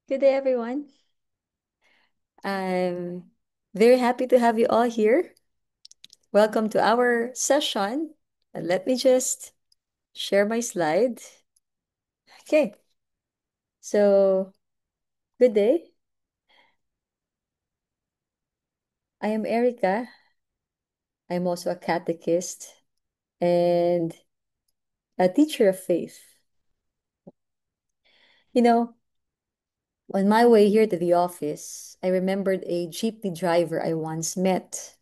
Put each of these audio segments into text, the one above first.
Good day, everyone. I'm very happy to have you all here. Welcome to our session. And let me just share my slide. Okay, so good day. I am Erica. I'm also a catechist and a teacher of faith. You know, on my way here to the office, I remembered a jeepney driver I once met.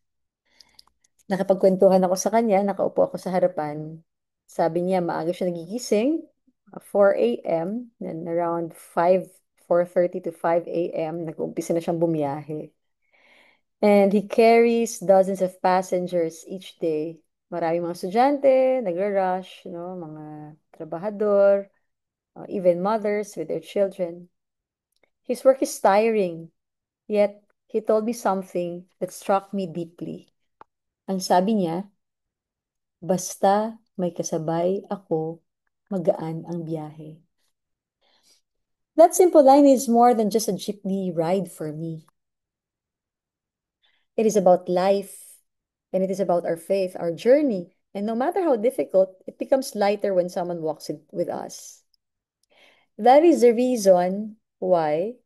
Nakipagkwentuhan ako sa kanya, nakaupo ako sa harapan. Sabi niya, maaga siya nagigising, 4 a.m., then around 4:30 to 5 a.m., nag-uumpisa na siyang bumiyahe. And he carries dozens of passengers each day. Maraming mga estudyante, nagra-rush, mga trabahador, even mothers with their children. His work is tiring, yet he told me something that struck me deeply. Ang sabi niya, basta may kasabay ako, magaan ang biyahe. That simple line is more than just a jeepney ride for me. It is about life, and it is about our faith, our journey. And no matter how difficult, it becomes lighter when someone walks it with us. That is the reason why,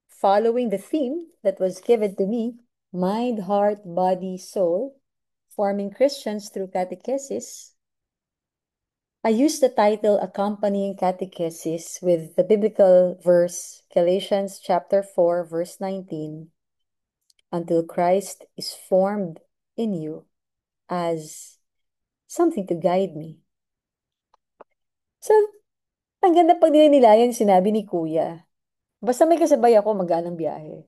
following the theme that was given to me, mind, heart, body, soul, forming Christians through catechesis, I use the title accompanying catechesis with the biblical verse, Galatians chapter 4, verse 19, until Christ is formed in you as something to guide me. So, ang ganda pag nilanilayan sinabi ni Kuya, basta may kasabay ako, magaan ang biyahe.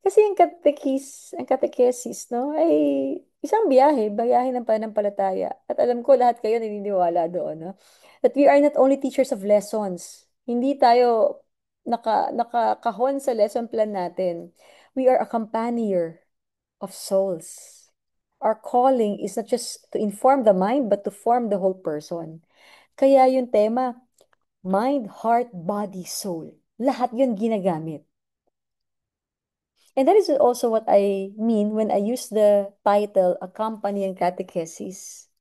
Kasi ang catechesis, no, ay isang biyahe, biyahe ng pananampalataya. At alam ko lahat kayo naniniwala doon, no? That we are not only teachers of lessons. Hindi tayo nakakahon sa lesson plan natin. We are a companion of souls. Our calling is not just to inform the mind, but to form the whole person. Kaya yung tema, mind, heart, body, soul. Lahat yun ginagamit. And that is also what I mean when I use the title accompanying catechesis.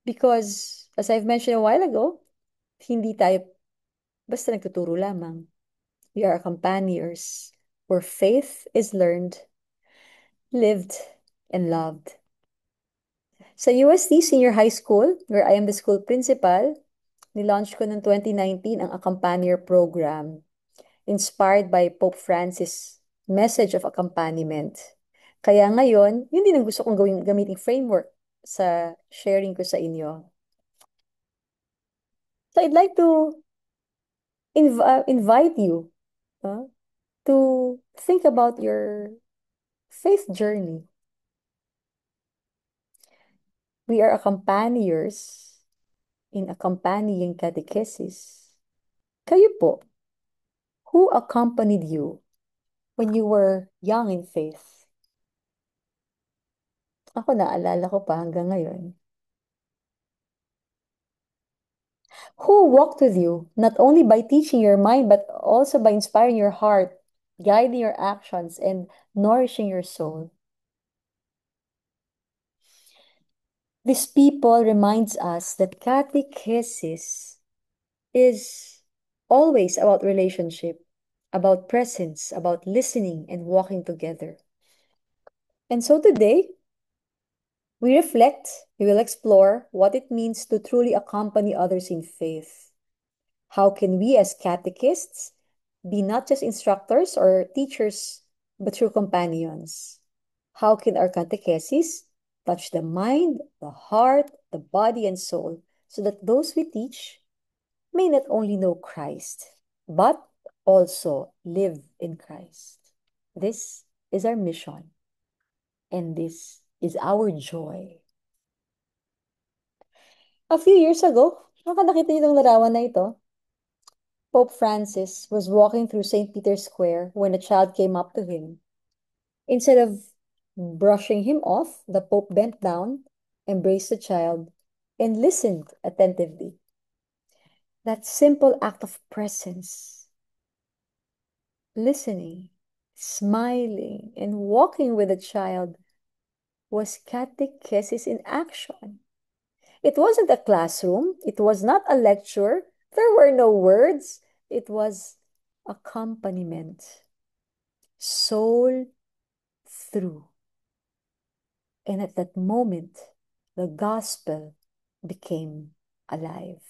Because, as I've mentioned a while ago, hindi tayo basta nagtuturo lamang. We are companions where faith is learned, lived, and loved. Sa UST Senior High School, where I am the school principal, nilaunch ko noong 2019 ang Accompanier Program, inspired by Pope Francis' message of accompaniment. Kaya ngayon, yun din ang gusto kong gamiting framework sa sharing ko sa inyo. So I'd like to invite you to think about your faith journey. We are accompaniers in accompanying catechesis. Kayo po, who accompanied you when you were young in faith? Ako naalala ko pa hanggang ngayon. Who walked with you, not only by teaching your mind, but also by inspiring your heart, guiding your actions, and nourishing your soul? This people reminds us that catechesis is always about relationship, about presence, about listening and walking together. And so today, we will explore what it means to truly accompany others in faith. How can we as catechists be not just instructors or teachers, but true companions? How can our catechesis touch the mind, the heart, the body, and soul so that those we teach may not only know Christ, but also live in Christ? This is our mission, and this is our joy. A few years ago, nakita niyo itong larawan na ito. Pope Francis was walking through St. Peter's Square when a child came up to him. Instead of brushing him off, the Pope bent down, embraced the child, and listened attentively. That simple act of presence listening, smiling, and walking with a child was catechesis in action. It wasn't a classroom, it was not a lecture, there were no words, it was accompaniment, soul through. And at that moment, the gospel became alive.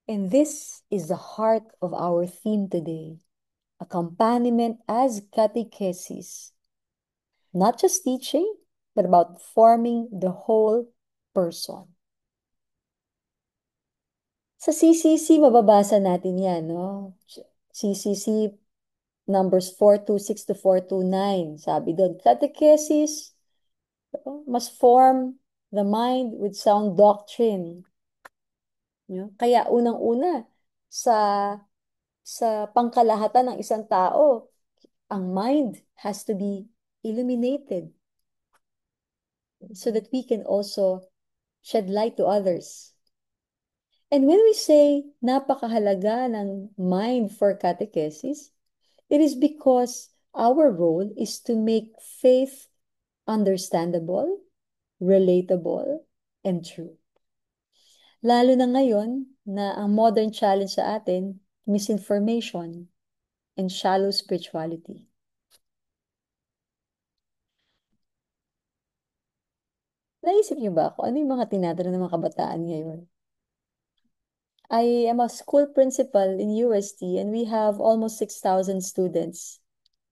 And this is the heart of our theme today, accompaniment as catechesis. Not just teaching, but about forming the whole person. Sa CCC, mababasa natin yan, no? CCC numbers 426 to 429. Sabi doon, catechesis must form the mind with sound doctrine. No? Kaya unang-una, sa pangkalahatan ng isang tao, ang mind has to be illuminated so that we can also shed light to others. And when we say napakahalaga ng mind for catechesis, it is because our role is to make faith understandable, relatable, and true. Lalo na ngayon na ang modern challenge sa atin, misinformation and shallow spirituality. Naisip niyo ba kung ano yung mga tinatanong ng mga kabataan ngayon? I am a school principal in UST and we have almost 6,000 students.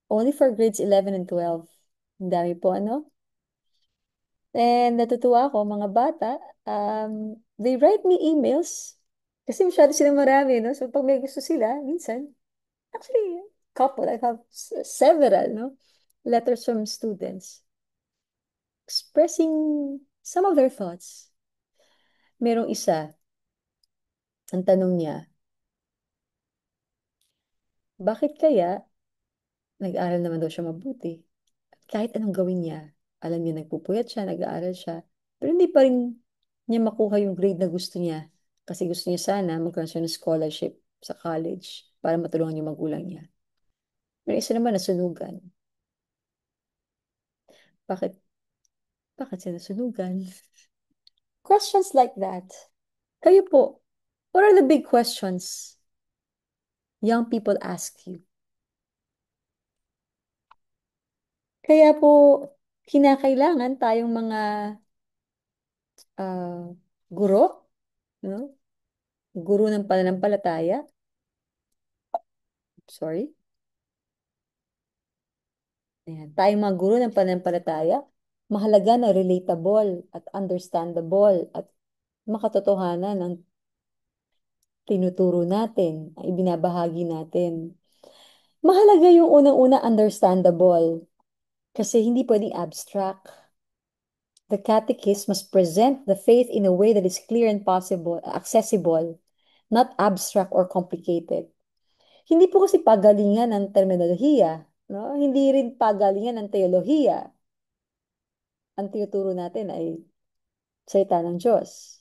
Only for grades 11 and 12. Ang dami po, ano? And natutuwa ako, mga bata, they write me emails. Kasi masyado sila marami, no? So pag may gusto sila, minsan, actually, couple, I have several, no? Letters from students expressing some of their thoughts. Merong isa, ang tanong niya, bakit kaya nag-aaral naman daw siya mabuti? Kahit anong gawin niya, alam niya nagpupuyat siya, nag-aaral siya, pero hindi pa rin niya makuha yung grade na gusto niya. Kasi gusto niya sana magkaroon siya ng scholarship sa college para matulungan yung magulang niya. May isa naman nasunugan. Bakit? Bakit siya nasunugan? Questions like that. Kayo po, what are the big questions young people ask you? Kaya po, kinakailangan tayong mga uh, guro, no? Guro ng pananampalataya. Sorry. Ayan. Tayong mga guro ng pananampalataya, mahalaga na relatable at understandable at makatotohanan ang tinuturo natin, ang ibinabahagi natin. Mahalaga yung unang-una understandable kasi hindi pwedeng abstract. The catechist must present the faith in a way that is clear and possible, accessible, not abstract or complicated. Hindi po kasi pagalingan ng terminolohiya, no? Hindi rin pagalingan ng teolohiya. Ang tinuturo natin ay salita ng Diyos.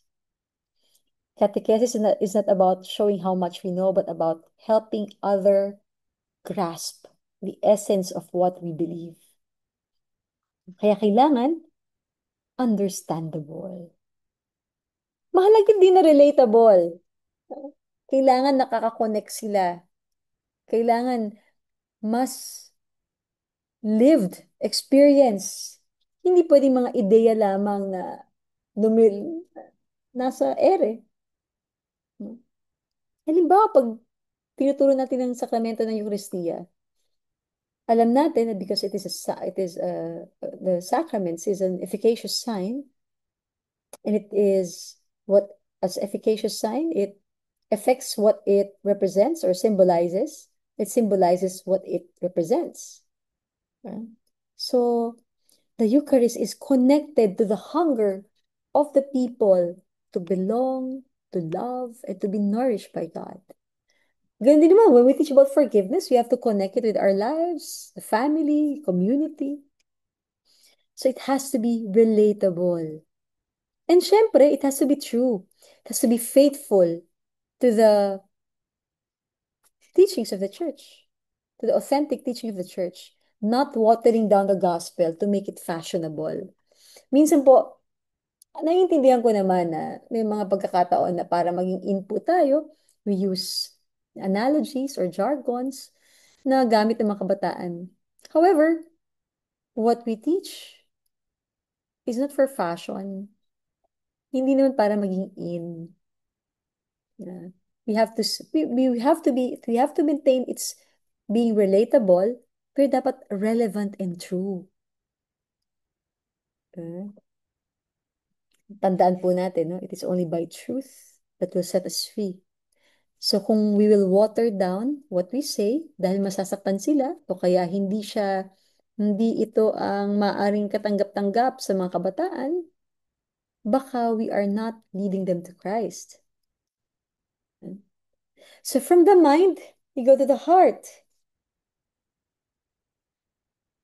Catechesis is not about showing how much we know, but about helping other grasp the essence of what we believe. Kaya kailangan understandable. Mahalaga din na relatable. Kailangan nakaka-connect sila. Kailangan mas lived experience. Hindi pwedeng mga ideya lamang na nasa ere. Halimbawa, pag tinuturo natin ang sakramento ng Eucharistia, alam natin na because the sacraments is an efficacious sign, and it is what, as efficacious sign, it affects what it represents or symbolizes. It symbolizes what it represents. Right? So, the Eucharist is connected to the hunger of the people to belong, to love, and to be nourished by God. Ganun din naman, when we teach about forgiveness, we have to connect it with our lives, the family, community. So it has to be relatable. And syempre, it has to be true. It has to be faithful to the teachings of the church. to the authentic teaching of the church, not watering down the gospel to make it fashionable. Minsan po, naiintindihan ko naman na may mga pagkakataon na para maging input tayo, we use analogies or jargons na gamit ng mga kabataan. However, what we teach is not for fashion. Hindi naman para maging in. Yeah. We have to maintain its being relatable, pero dapat relevant and true. Okay? Tandaan po natin, no? It is only by truth that will set us free. So kung we will water down what we say dahil masasaktan sila o kaya hindi ito ang maaring katanggap-tanggap sa mga kabataan, baka we are not leading them to Christ. So from the mind, we go to the heart.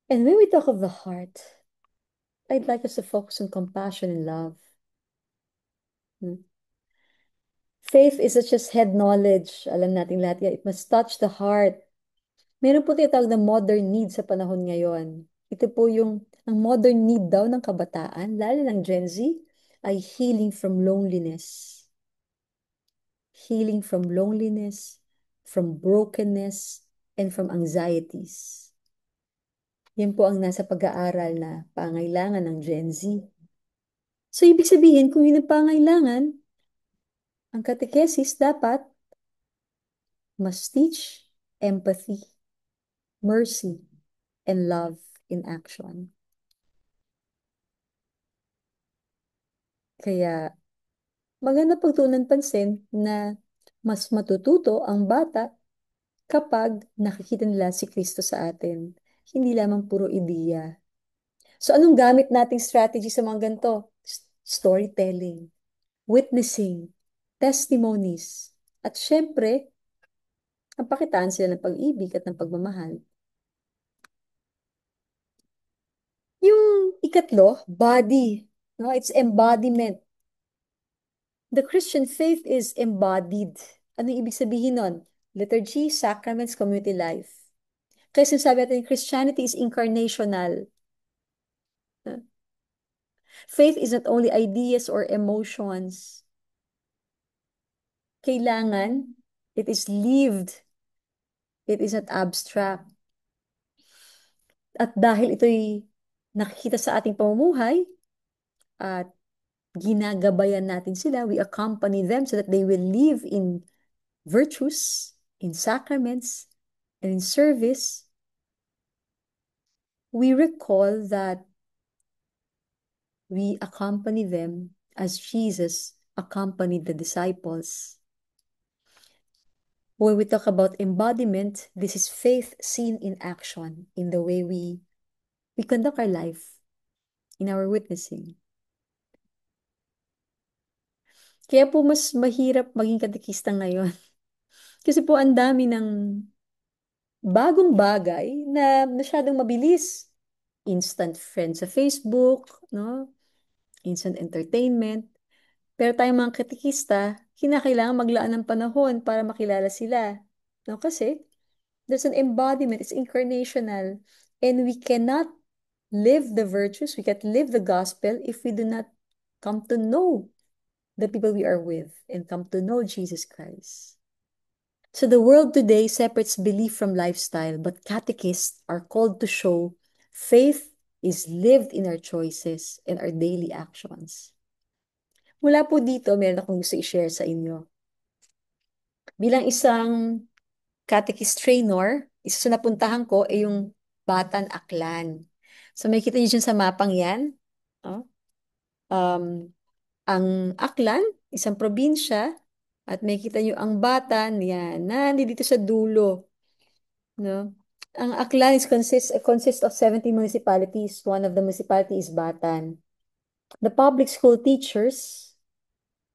And when we talk of the heart, I'd like us to focus on compassion and love. Hmm. Faith is not just head knowledge. Alam natin lahat yan. It must touch the heart. Meron po tinatawag na modern need sa panahon ngayon. Ito po ang modern need daw ng kabataan, lalo ng Gen Z, ay healing from loneliness. Healing from loneliness, from brokenness, and from anxieties. Yan po ang nasa pag-aaral na pangailangan ng Gen Z. So, ibig sabihin, kung yun ang pangailangan, ang catechesis dapat must teach empathy, mercy, and love in action. Kaya, maganda pagtuunan pansin na mas matututo ang bata kapag nakikita nila si Kristo sa atin. Hindi lamang puro ideya. So, anong gamit nating strategy sa mga ganito? Storytelling, witnessing, testimonies, at syempre, ang pakitaan sila ng pag-ibig at ng pagmamahal. Yung ikatlo, body. No? It's embodiment. The Christian faith is embodied. Ano ibig sabihin nun? Liturgy, sacraments, community life. Kaya sinasabi natin, Christianity is incarnational. Faith is not only ideas or emotions. Kailangan, it is lived. It is not abstract. At dahil ito'y nakikita sa ating pamumuhay, at ginagabayan natin sila, we accompany them so that they will live in virtues, in sacraments, and in service. We recall that we accompany them as Jesus accompanied the disciples. When we talk about embodiment, this is faith seen in action, in the way we conduct our life, in our witnessing. Kaya po mas mahirap maging katekista ngayon. Kasi po ang dami ng bagong bagay na masyadong mabilis. Instant friends sa Facebook, no? Instant entertainment. Pero tayong mga katekista, kinakailangan maglaan ng panahon para makilala sila. No? Kasi there's an embodiment, it's incarnational. And we cannot live the virtues, we can't live the gospel if we do not come to know the people we are with and come to know Jesus Christ. So the world today separates belief from lifestyle, but catechists are called to show faith is lived in our choices and our daily actions. Mula po dito, meron akong gusto i-share sa inyo. Bilang isang catechist trainer, isa sa napuntahan ko ay yung Batan Aklan. So may kita niyo dyan sa mapang yan. Oh. Ang Aklan, isang probinsya, at may kita niyo ang Batan, yan, nandito sa dulo. No? Ang Aklan consists of 70 municipalities. One of the municipalities is Batan. The public school teachers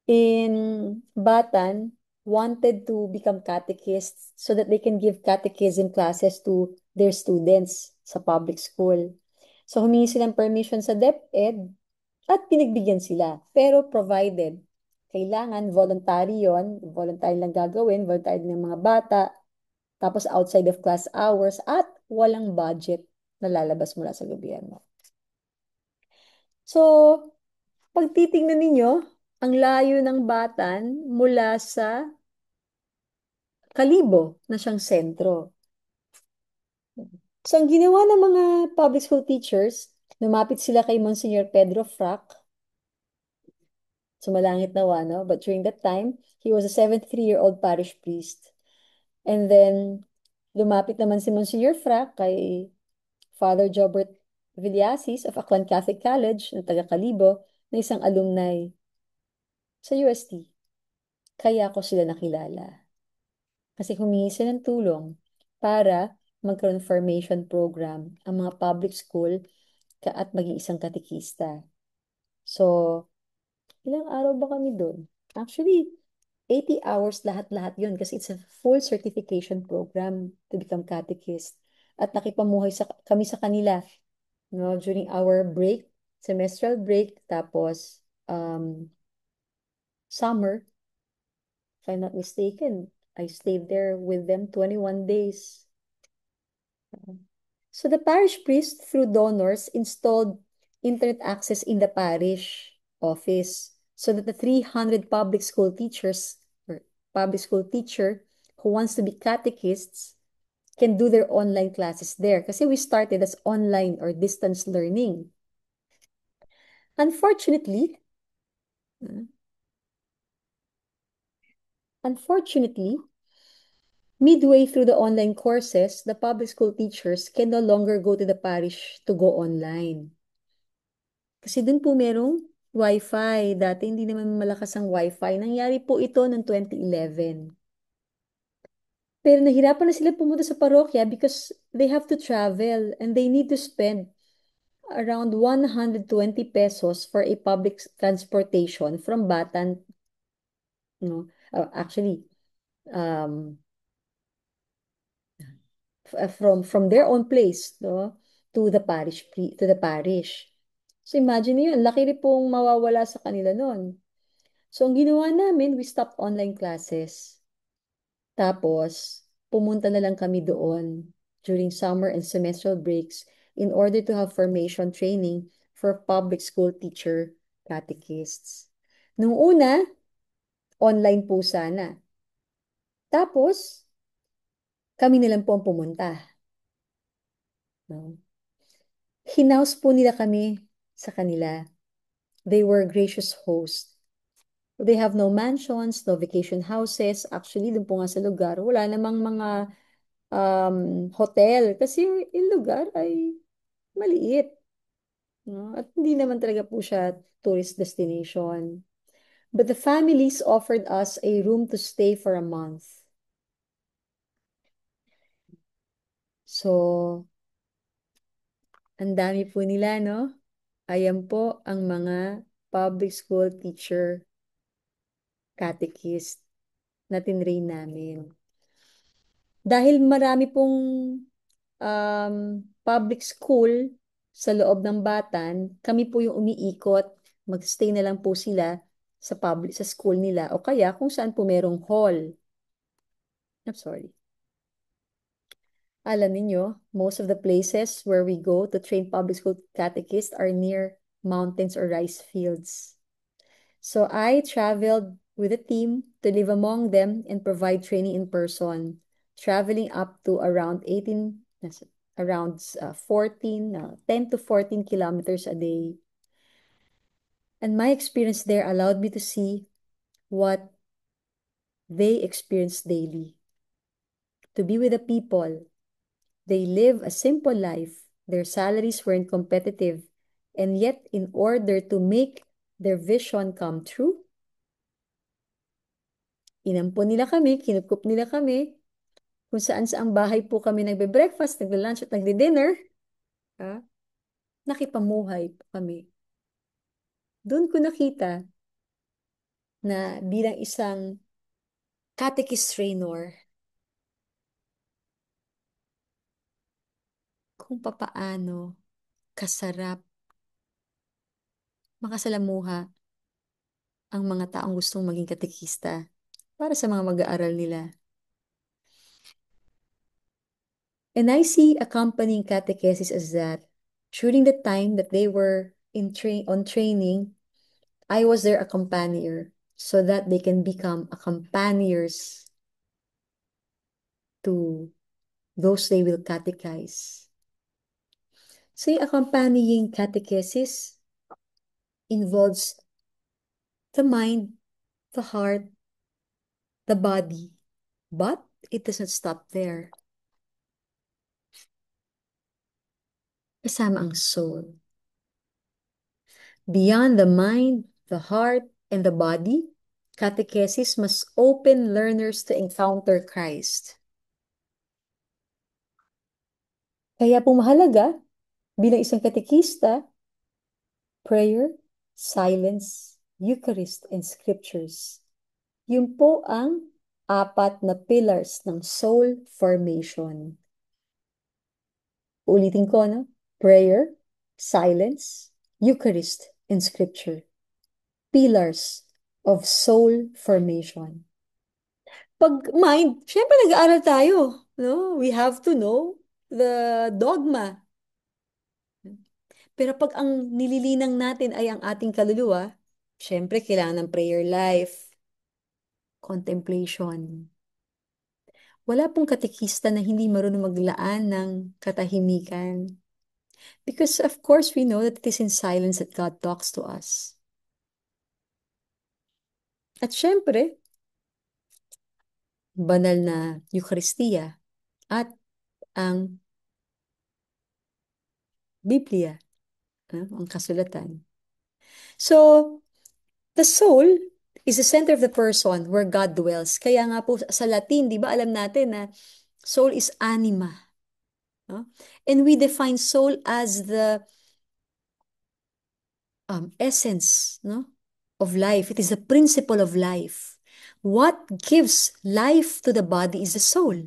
in Batan wanted to become catechists so that they can give catechism classes to their students sa public school. So humingi silang permission sa DepEd at pinagbigyan sila. Pero provided, kailangan voluntary yon, voluntary lang gagawin, voluntary ng mga bata. Tapos outside of class hours at walang budget na lalabas mula sa gobyerno. So, pag titingnan ninyo, ang layo ng Batan mula sa Kalibo na siyang sentro. So, ang ginawa ng mga public school teachers, lumapit sila kay Monsignor Pedro Frac, sumalangit nawa, no? But during that time, he was a 73-year-old parish priest. And then, lumapit naman si Monsignor Frac kay Father Jobert Villasis of Aklan Catholic College ng taga Kalibo na isang alumni sa UST. Kaya ko sila nakilala. Kasi humingi sila ng tulong para magkaroon ng formation program ang mga public school at maging isang katekista. So, ilang araw ba kami doon? Actually, 80 hours lahat-lahat yun kasi it's a full certification program to become catechist. At nakipamuhay kami sa kanila, no, during our break, semestral break, tapos summer, if I'm not mistaken, I stayed there with them 21 days. So the parish priest, through donors, installed internet access in the parish office so that the 300 public school teachers or public school teacher who wants to be catechists can do their online classes there. Kasi we started as online or distance learning. Unfortunately, uh, unfortunately, midway through the online courses, the public school teachers can no longer go to the parish to go online. Kasi dun po merong Wi-Fi. Dati hindi naman malakas ang Wi-Fi. Nangyari po ito noong 2011. Pero nahirapan na sila pumunta sa parokya because they have to travel and they need to spend around 120 pesos for a public transportation from Batan, no? Actually, um, from their own place, no, to the parish. So imagine niyo, ang laki rin pong mawawala sa kanila noon. So, ang ginawa namin, we stopped online classes. Tapos, pumunta na lang kami doon during summer and semestral breaks in order to have formation training for public school teacher catechists. Nung una, online po sana. Tapos, kami na lang po ang pumunta. No? Hinaus po nila kami sa kanila. They were gracious hosts. They have no mansions, no vacation houses. Actually, dun po nga sa lugar, wala namang mga hotel kasi yung lugar ay maliit. No? At hindi naman talaga po siya tourist destination. But the families offered us a room to stay for a month. So, ang dami po nila, no? Ayan po ang mga public school teacher catechist na tinrain namin. Dahil marami pong public school sa loob ng Batan, kami po yung umiikot. Magstay na lang po sila sa school nila o kaya kung saan po merong hall. I'm sorry. Alam niyo, most of the places where we go to train public school catechists are near mountains or rice fields. So I traveled with a team to live among them and provide training in person, traveling up to around 10 to 14 kilometers a day. And my experience there allowed me to see what they experience daily. To be with the people, they live a simple life. Their salaries weren't competitive. And yet, in order to make their vision come true, inampon nila kami, kinukup nila kami, kung saan saang bahay po kami nagbe-breakfast, nagbe-lunch at nagde-dinner, ha? Nakipamuhay po kami. Doon ko nakita na bilang isang catechist trainer, kung papaano kasarap makasalamuha ang mga taong gustong maging katekista para sa mga mag-aaral nila. And I see accompanying catechesis as that during the time that they were on training, I was their accompanier so that they can become accompaniers to those they will catechize. So yung accompanying catechesis involves the mind, the heart, the body, but it doesn't stop there. Kasama ang soul. Beyond the mind, the heart, and the body, catechesis must open learners to encounter Christ. Kaya po mahalaga, bilang isang katekista, prayer, silence, Eucharist, and scriptures. Yun po ang apat na pillars ng soul formation. Ulitin ko, no? Prayer, silence, Eucharist, and scripture. Pillars of soul formation. Pag mind, syempre nag-aaral tayo. No? We have to know the dogma. Pero pag ang nililinang natin ay ang ating kaluluwa, syempre kailangan ng prayer life, contemplation. Wala pong katekista na hindi marunong maglaan ng katahimikan. Because of course we know that it is in silence that God talks to us. At syempre, banal na Eucharistia at ang Biblia, ang kasulatan. So, the soul is the center of the person where God dwells. Kaya nga po sa Latin, di ba alam natin na soul is anima. No? And we define soul as the essence, no, of life. It is the principle of life. What gives life to the body is the soul.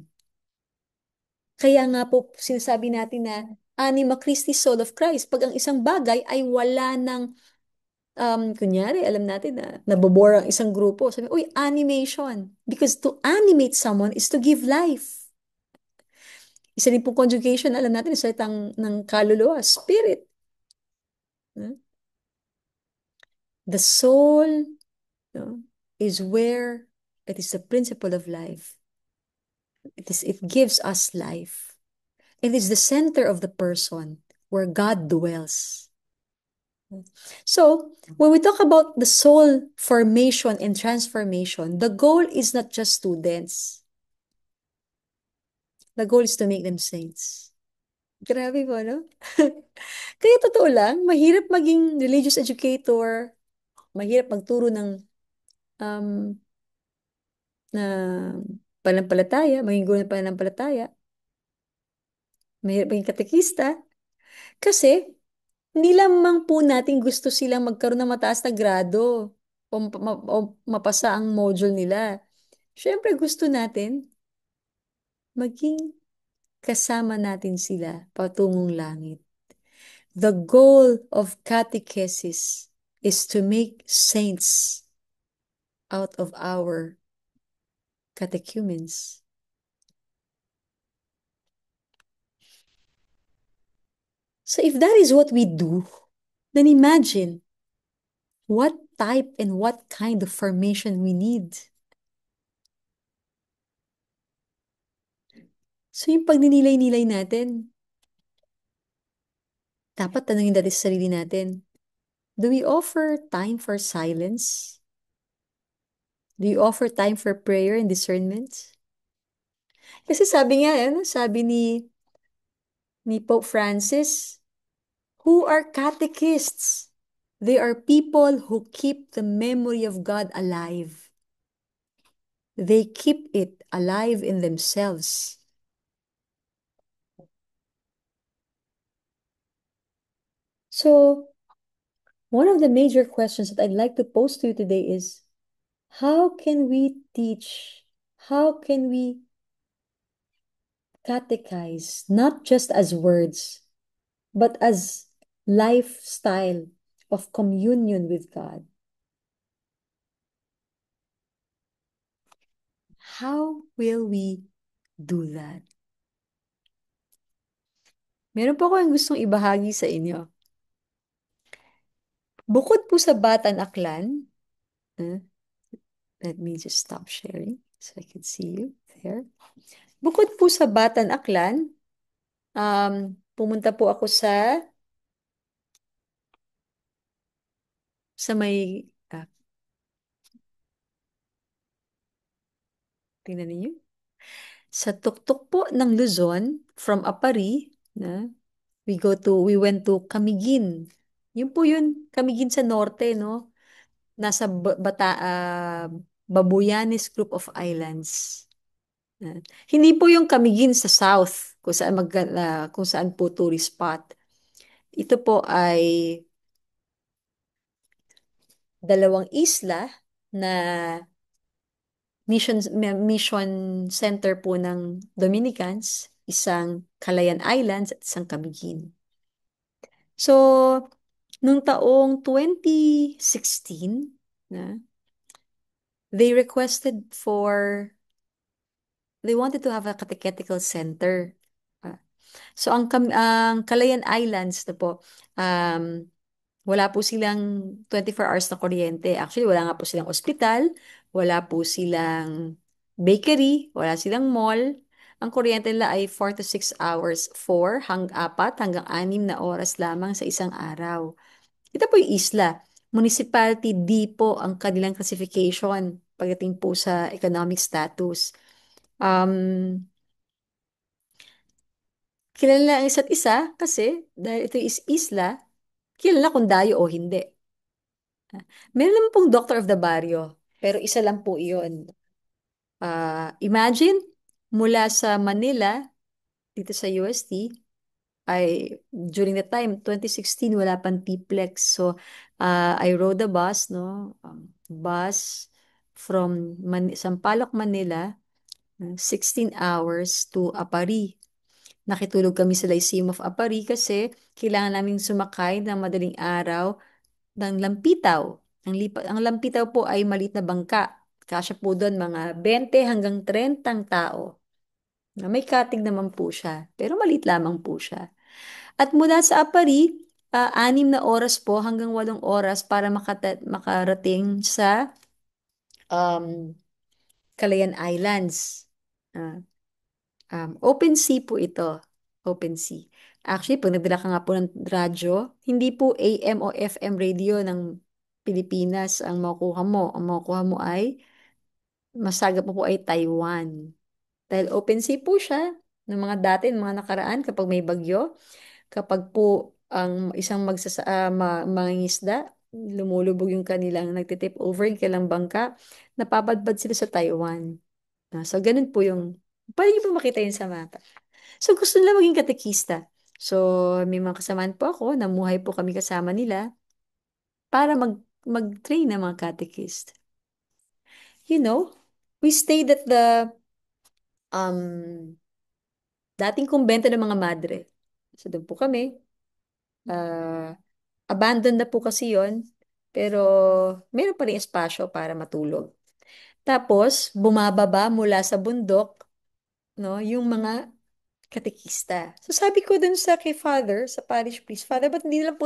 Kaya nga po sinasabi natin na anima Christi, soul of Christ. Pag ang isang bagay ay wala ng, kunyari, alam natin na nabobore ang isang grupo. Sabi, uy, animation. Because to animate someone is to give life. Isa din po conjugation, alam natin, sa salitang ng kaluluwa, spirit. The soul, no, is where it is the principle of life. It gives us life. It is the center of the person where God dwells. So, when we talk about the soul formation and transformation, the goal is not just students. The goal is to make them saints. Grabe po, no? Kaya totoo lang, mahirap maging religious educator, mahirap magturo ng um, na pananampalataya, maging guro ng pananampalataya, mahirap maging katekista, kasi hindi lamang po natin gusto silang magkaroon ng mataas na grado o mapasa ang module nila. Siyempre gusto natin maging kasama natin sila patungong langit. The goal of catechesis is to make saints out of our catechumens. So if that is what we do, then imagine what type and what kind of formation we need. So yung pagninilay-nilay natin, dapat tanungin natin sa sarili natin, do we offer time for silence? Do you offer time for prayer and discernment? Kasi sabi nga, sabi ni Pope Francis, who are catechists? They are people who keep the memory of God alive. They keep it alive in themselves. So, one of the major questions that I'd like to pose to you today is, how can we teach? How can we catechize, not just as words, but as lifestyle of communion with God? How will we do that? Meron po ako yung gustong ibahagi sa inyo. Bukod po sa Batan Aklan, uh, let me just stop sharing so I can see you there. Bukod po sa Batan Aklan, pumunta po ako sa may, tingnan ninyo, sa tuktok po ng Luzon, from Apari, na, we went to Camiguin. Yun po yun, Camiguin sa norte, no? Nasa Babuyanes Group of Islands. Ah, hindi po yung Camiguin sa south, kung saan po tourist spot. Ito po ay dalawang isla na mission center po ng Dominicans, isang Calayan Islands at isang Camiguin. So, nung taong 2016, na, they requested they wanted to have a catechetical center. Ah, So, ang Calayan Islands na po, um, wala po silang 24 hours na kuryente. Actually, wala nga po silang ospital, wala po silang bakery, wala silang mall. Ang kuryente nila ay 4 to 6 hours, 4 hanggang 6 na oras lamang sa isang araw. Ito po yung isla. Municipality D po ang kanilang classification pagdating po sa economic status. Um, Kilala ang isa't isa kasi dahil ito is isla, kilala kung dayo o hindi. Meron naman pong Doctor of the Barrio, pero isa lang po iyon. Imagine, mula sa Manila, dito sa UST, ay during the time, 2016, wala pang T-Plex. So, I rode a bus, no? Bus from Sampaloc, Manila, 16 hours to Apari. Nakitulog kami sa Lyceum of Apari kasi kailangan namin sumakay ng madaling araw ng Lampitaw. Ang Lampitaw po ay maliit na bangka. Kasya po doon mga 20 hanggang 30 tao. May katig naman po siya, pero maliit lamang po siya. At mula sa Apari, 6 na oras po hanggang 8 oras para makarating sa um, Calayan Islands. Ah, Open sea po ito. Open sea. Actually, pag nagdala ka nga po ng radyo, hindi po AM o FM radio ng Pilipinas ang makukuha mo. Ang makukuha mo ay, masagap mo po ay Taiwan. Dahil open sea po siya ng mga dati, ng mga nakaraan kapag may bagyo. Kapag po ang isang mangingisda, lumulubog yung kanilang, nagtitip over yung kanilang bangka, napapadpad sila sa Taiwan. So, ganun po yung, pwede niyo po makita yun sa mapa. So, gusto nila maging katekista. So, may mga kasamaan po ako, namuhay po kami kasama nila para mag-train ng mga catechist. You know, we stayed at the um, dating kumbento ng mga madre. So, doon po kami. Ah, Abandoned na po kasi yon, pero meron pa rin espasyo para matulog. Tapos, bumababa mula sa bundok, no, yung mga katekista. So sabi ko dun sa kay Father, sa parish priest, Father, ba't hindi lang po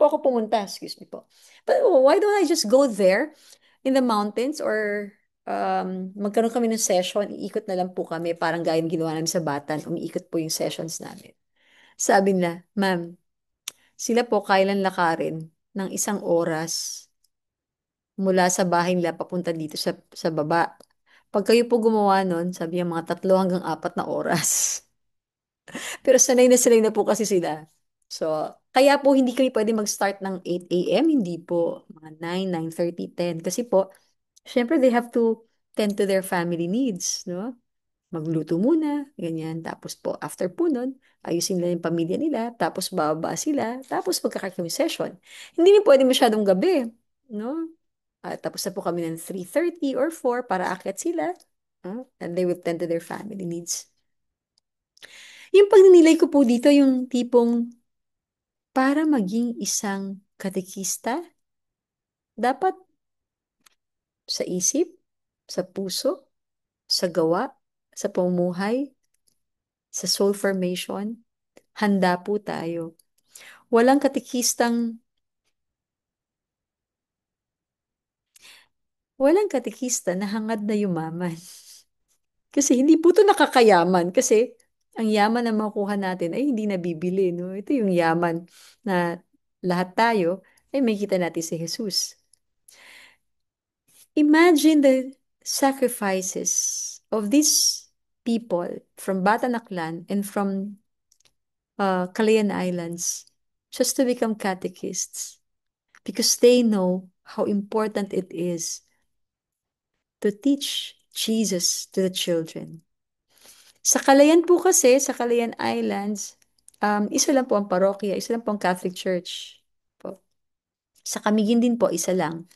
ako pumunta? Excuse me po. But why don't I just go there in the mountains or magkaroon kami ng session, iikot na lang po kami, parang gaya ng ginawa namin sa Batan, umiikot po yung sessions namin. Sabi nila, ma'am, sila po kailan lakarin ng 1 oras mula sa bahay nila papunta dito sa baba. Pag kayo po gumawa nun, sabi niya mga 3 hanggang 4 na oras. Pero sanay na po kasi sila. So, kaya po hindi kami pwede mag-start ng 8 a.m. Hindi po. Mga 9, 9:30, 10. Kasi po, syempre they have to tend to their family needs, no? Magluto muna, ganyan. Tapos po, after po nun, ayusin nila yung pamilya nila. Tapos bababa sila. Tapos magkakaroon session. Hindi na pwede masyadong gabi, no? Tapos na po kami ng 3:30 or 4 para akyat sila. And they will tend to their family needs. Yung pagninilay ko po dito, yung tipong para maging isang katekista, dapat sa isip, sa puso, sa gawa, sa pamumuhay, sa soul formation, handa po tayo. Walang katikistang, walang katikista na hangad na yumaman. Kasi hindi po ito nakakayaman. Kasi ang yaman na makuha natin ay hindi nabibili. No? Ito yung yaman na lahat tayo ay may kita natin si Jesus. Imagine the sacrifices of these people from Batanaclan and from Calayan Islands just to become catechists because they know how important it is to teach Jesus to the children. Sa Calayan po kasi, sa Calayan Islands, isa lang po ang parokya, isa lang po ang Catholic Church. Po. Sa Camiguin din po, isa lang.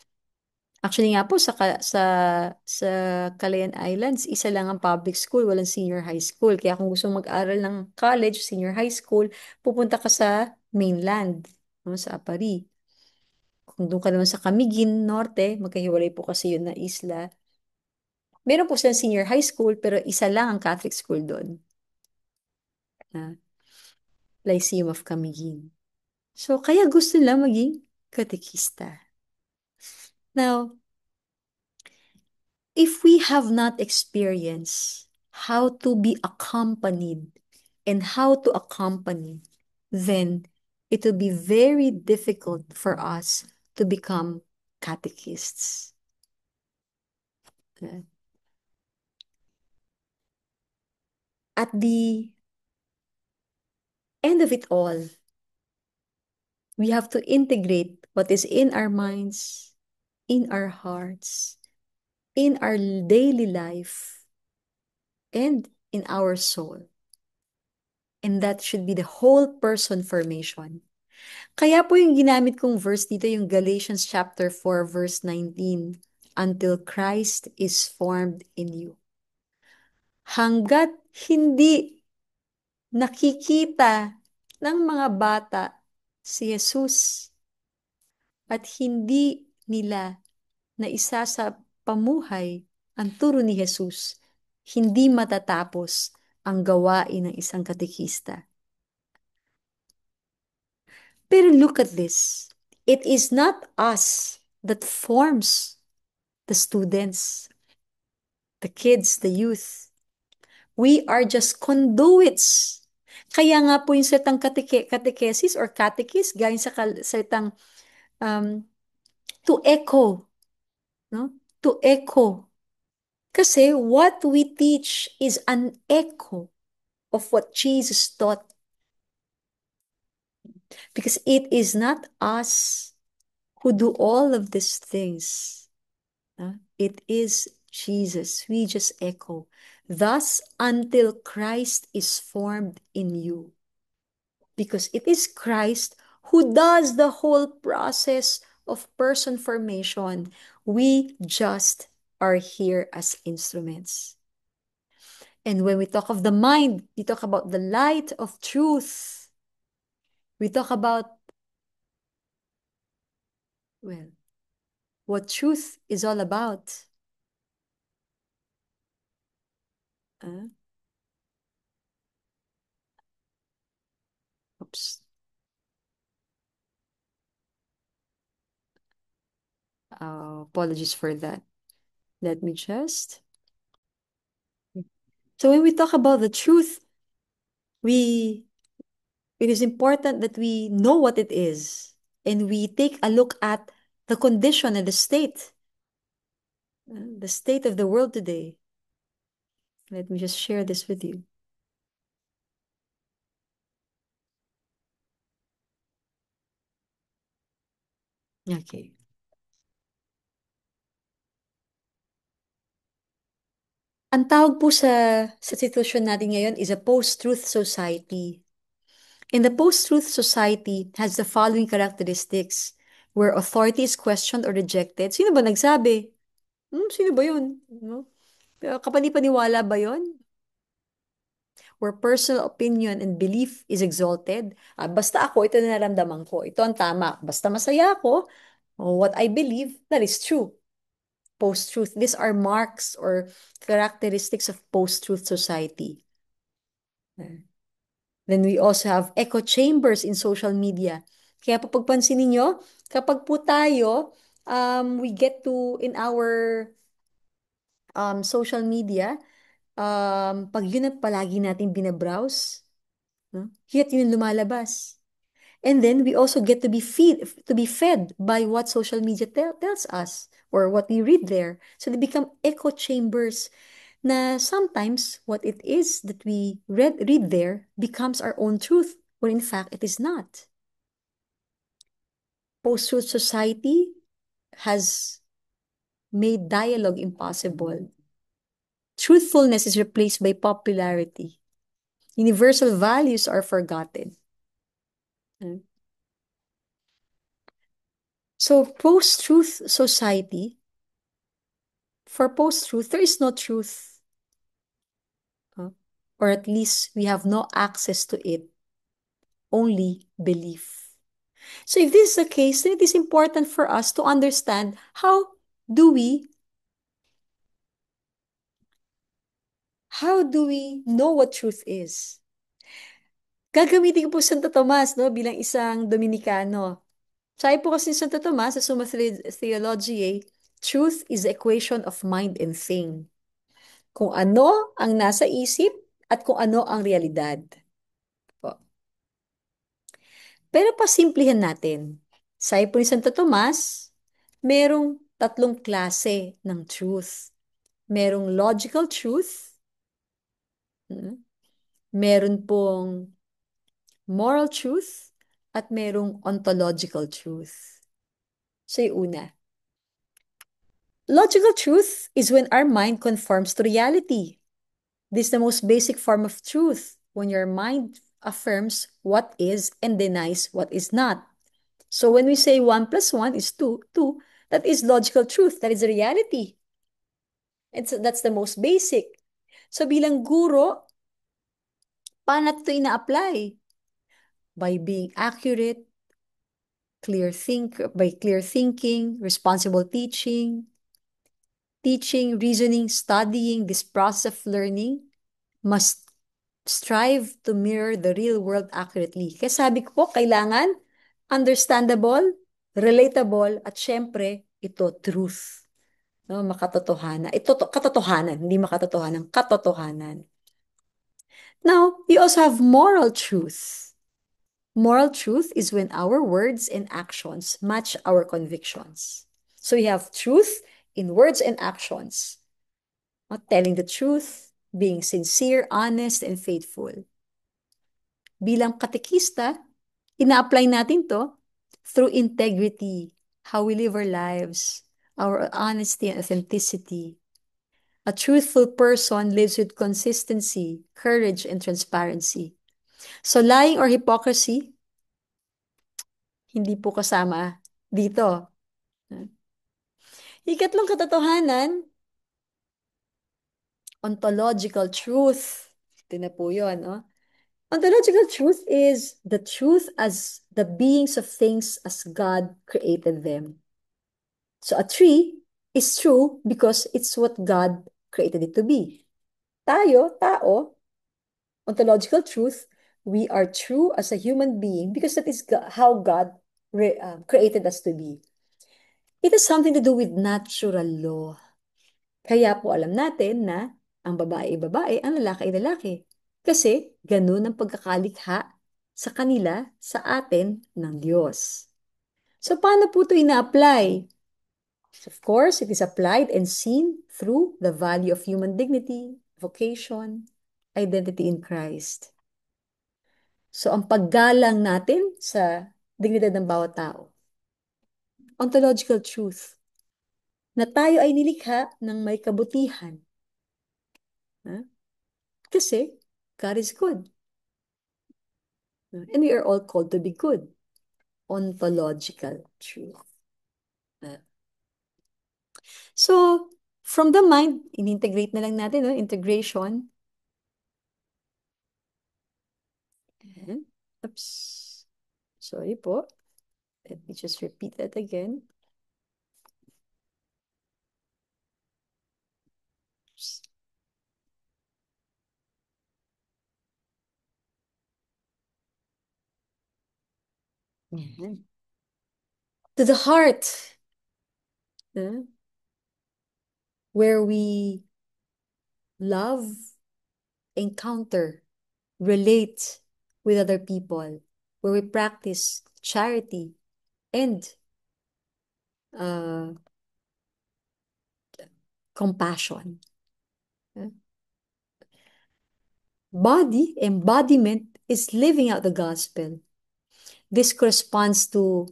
Actually nga po, sa Calayan Islands, isa lang ang public school, walang senior high school. Kaya kung gusto mag-aral ng college, senior high school, pupunta ka sa mainland, no, sa Apari. Kung doon ka naman sa Camiguin Norte, magkahiwalay po kasi yun na isla. Meron po silang senior high school, pero isa lang ang Catholic school doon, na Lyceum of Camiguin. So, kaya gusto nila maging katekista. Now, if we have not experienced how to be accompanied and how to accompany, then it will be very difficult for us to become catechists. At the end of it all, we have to integrate what is in our minds, in our hearts, in our daily life, and in our soul. And that should be the whole person formation. Kaya po yung ginamit kong verse dito, yung Galatians chapter 4, verse 19, until Christ is formed in you. Hanggat hindi nakikita ng mga bata si Jesus at hindi nila na isa sa pamuhay ang turo ni Jesus, hindi matatapos ang gawain ng isang katekista. Pero look at this. It is not us that forms the students, the kids, the youth. We are just conduits. Kaya nga po yung salitang catechesis or catechist, galing sa salitang um, to echo. No? To echo. Kasi what we teach is an echo of what Jesus taught. Because it is not us who do all of these things. It is Jesus. We just echo. Thus, until Christ is formed in you. Because it is Christ who does the whole process of person formation. We just are here as instruments. And when we talk of the mind, we talk about the light of truth. We talk about, well, what truth is all about. Uh, oops. Apologies for that. Let me just. So when we talk about the truth, we it is important that we know what it is and we take a look at the condition and the state of the world today. Let me just share this with you. Okay. Ang tawag po sa sitwasyon natin ngayon is a post-truth society. And the post-truth society has the following characteristics where authority is questioned or rejected. Sino ba nagsabi? Sino ba yun? No? Kapani-paniwala ba yun? Where personal opinion and belief is exalted. Basta ako, ito na naramdaman ko. Ito ang tama. Basta masaya ako, what I believe, that is true. Post-truth. These are marks or characteristics of post-truth society. Then we also have echo chambers in social media. Kaya po pagpansinin nyo, kapag po tayo, we get to, in our social media, pag yun ang palagi natin binabrowse, no? Yet yun lumalabas. And then we also get to be fed by what social media tells us or what we read there. So they become echo chambers na sometimes what it is that we read there becomes our own truth, when in fact it is not. Post-truth society has made dialogue impossible. Truthfulness is replaced by popularity. Universal values are forgotten. Mm. So post-truth society, for post-truth, there is no truth. Or at least we have no access to it, only belief. So if this is the case, then it is important for us to understand do we how do we know what truth is? Gagamitin ko po Santo Tomas, no, bilang isang Dominikano. Sabi po kasi ni Santo Tomas sa Summa Theologiae, truth is the equation of mind and thing. Kung ano ang nasa isip at kung ano ang realidad. Po. Pero pasimplihan natin. Sabi po ni Santo Tomas, merong tatlong klase ng truth. Merong logical truth, mm, meron pong moral truth, at merong ontological truth. So yung una, logical truth is when our mind conforms to reality. This is the most basic form of truth, when your mind affirms what is and denies what is not. So when we say 1 plus 1 is 2, 2, that is logical truth. That is the reality. That's the most basic. So bilang guro, paano ito ina-apply? By being accurate, by clear thinking, responsible teaching, reasoning, studying, this process of learning must strive to mirror the real world accurately. Kaya sabi ko po, kailangan understandable, relatable, at syempre, ito, truth. No, makatotohanan. Ito, katotohanan, hindi makatotohanan, katotohanan. Now, we also have moral truth. Moral truth is when our words and actions match our convictions. So we have truth in words and actions. Telling the truth, being sincere, honest, and faithful. Bilang katekista, ina-apply natin to through integrity, how we live our lives, our honesty and authenticity. A truthful person lives with consistency, courage, and transparency. So lying or hypocrisy, hindi po kasama dito. Ikatlong katotohanan, ontological truth. Ito na po yun, no? Ontological truth is the truth as the beings of things as God created them. So a tree is true because it's what God created it to be. Tayo, tao, ontological truth, we are true as a human being because that is how God created us to be. It has something to do with natural law. Kaya po alam natin na ang babae ay babae, ang lalaki ay lalaki. Kasi ganun ang pagkakalikha sa kanila, sa atin, ng Diyos. So paano po ito ina-apply? Of course, it is applied and seen through the value of human dignity, vocation, identity in Christ. So ang paggalang natin sa dignidad ng bawat tao. Ontological truth. Na tayo ay nilikha ng may kabutihan. Kasi God is good. And we are all called to be good. Ontological truth. So, from the mind, in-integrate na lang natin, no? Integration. And, oops. Sorry po. Let me just repeat that again. Oops. Yan. To the heart, eh, where we love, encounter, relate with other people, where we practice charity and uh, compassion. eh. Body embodiment is living out the gospel. This corresponds to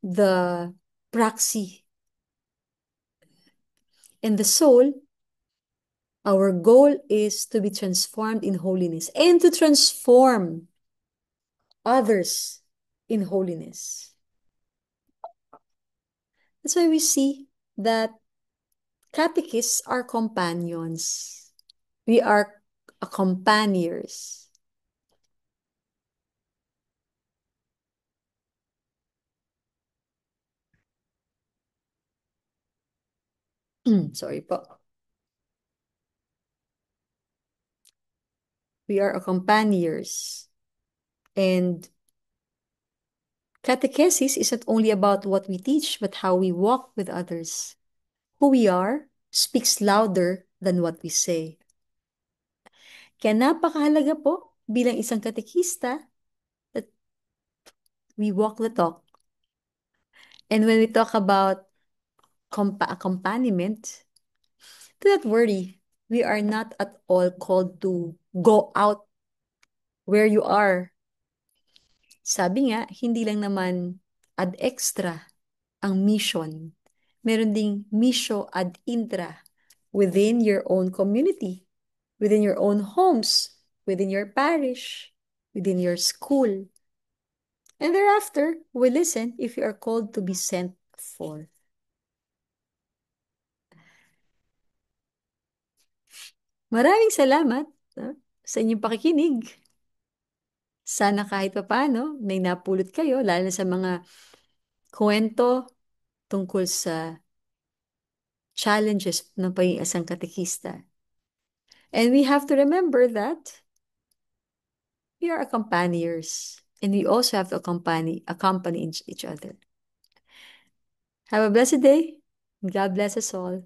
the praxis. In the soul, our goal is to be transformed in holiness and to transform others in holiness. That's why we see that catechists are companions. We are accompaniers. Sorry po. We are accompaniers. And catechesis isn't only about what we teach, but how we walk with others. Who we are speaks louder than what we say. Kaya napakahalaga po bilang isang katekista that we walk the talk. And when we talk about accompaniment, do not worry. We are not at all called to go out where you are. Sabi nga, hindi lang naman ad extra ang mission. Meron ding misio ad intra within your own community, within your own homes, within your parish, within your school. And thereafter, we listen if you are called to be sent forth. Maraming salamat sa inyong pakikinig. Sana kahit papaano may napulot kayo, lalo na sa mga kwento tungkol sa challenges ng pagiging isang katekista. And we have to remember that we are accompaniers and we also have to accompany each other. Have a blessed day. God bless us all.